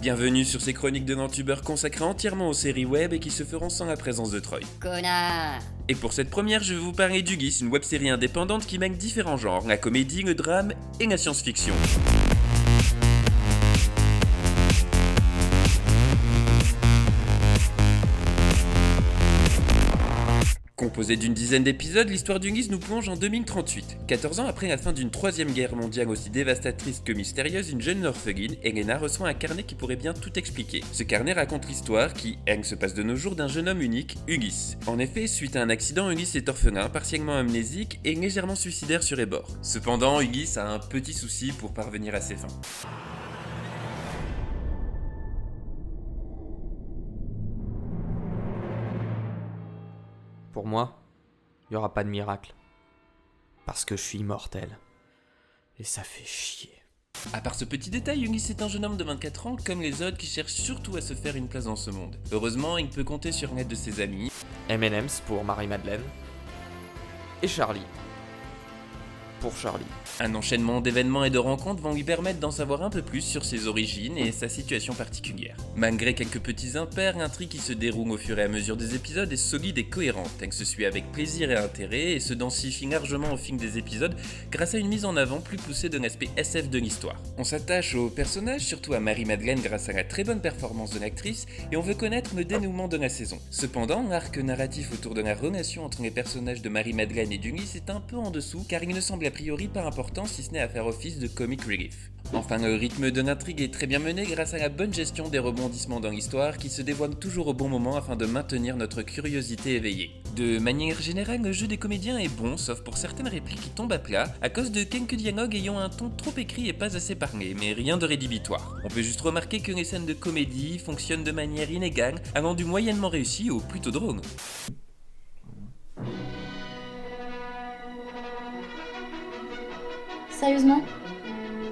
Bienvenue sur ces chroniques de Nantubeur consacrées entièrement aux séries web et qui se feront sans la présence de Troy. Connard. Et pour cette première, je vais vous parler d'Ugis, une web-série indépendante qui mêle différents genres, la comédie, le drame et la science-fiction. Composée d'une dizaine d'épisodes, l'histoire d'Ugis nous plonge en 2038. 14 ans après la fin d'une troisième guerre mondiale aussi dévastatrice que mystérieuse, une jeune orpheline, Elena, reçoit un carnet qui pourrait bien tout expliquer. Ce carnet raconte l'histoire qui, elle, se passe de nos jours d'un jeune homme unique, Ugis. En effet, suite à un accident, Ugis est orphelin, partiellement amnésique et légèrement suicidaire sur les bords. Cependant, Ugis a un petit souci pour parvenir à ses fins. Pour moi, il n'y aura pas de miracle. Parce que je suis immortel. Et ça fait chier. À part ce petit détail, Ugis est un jeune homme de 24 ans comme les autres qui cherche surtout à se faire une place dans ce monde. Heureusement, il peut compter sur l'aide de ses amis. M&M's pour Marie-Madeleine. Et Charlie. Pour Charlie. Un enchaînement d'événements et de rencontres vont lui permettre d'en savoir un peu plus sur ses origines et sa situation particulière. Malgré quelques petits impairs, l'intrigue qui se déroule au fur et à mesure des épisodes est solide et cohérente. Elle se suit avec plaisir et intérêt et se densifie largement au fil des épisodes grâce à une mise en avant plus poussée de l'aspect SF de l'histoire. On s'attache aux personnages, surtout à Marie-Madeleine grâce à la très bonne performance de l'actrice, et on veut connaître le dénouement de la saison. Cependant, l'arc narratif autour de la relation entre les personnages de Marie-Madeleine et d'Ugis est un peu en dessous car il ne semble a priori pas important si ce n'est à faire office de comic relief. Enfin, le rythme de l'intrigue est très bien mené grâce à la bonne gestion des rebondissements dans l'histoire qui se dévoilent toujours au bon moment afin de maintenir notre curiosité éveillée. De manière générale, le jeu des comédiens est bon, sauf pour certaines répliques qui tombent à plat, à cause de quelques dialogues ayant un ton trop écrit et pas assez parlé, mais rien de rédhibitoire. On peut juste remarquer que les scènes de comédie fonctionnent de manière inégale, allant du moyennement réussi au plutôt drôle. Sérieusement?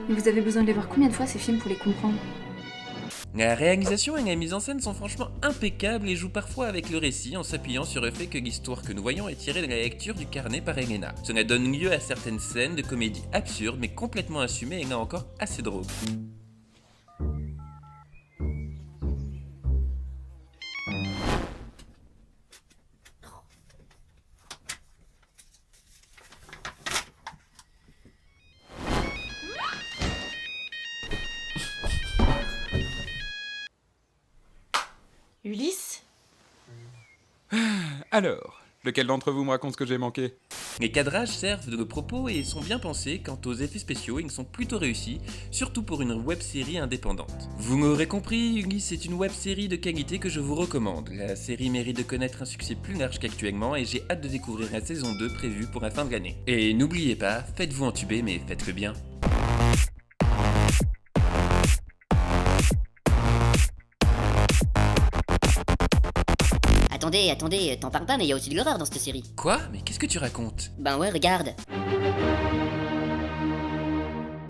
Mais vous avez besoin de les voir combien de fois ces films pour les comprendre? La réalisation et la mise en scène sont franchement impeccables et jouent parfois avec le récit en s'appuyant sur le fait que l'histoire que nous voyons est tirée de la lecture du carnet par Elena. Cela donne lieu à certaines scènes de comédie absurdes mais complètement assumées et là encore assez drôles. Ulysse? Alors, lequel d'entre vous me raconte ce que j'ai manqué? Les cadrages servent de propos et sont bien pensés, quant aux effets spéciaux, ils sont plutôt réussis, surtout pour une web-série indépendante. Vous m'aurez compris, Ulysse est une web-série de qualité que je vous recommande. La série mérite de connaître un succès plus large qu'actuellement et j'ai hâte de découvrir la saison 2 prévue pour la fin de l'année. Et n'oubliez pas, faites-vous entuber mais faites-le bien. Attendez, t'en parles pas mais y a aussi de l'horreur dans cette série. Quoi? Mais qu'est-ce que tu racontes? Ben ouais, regarde.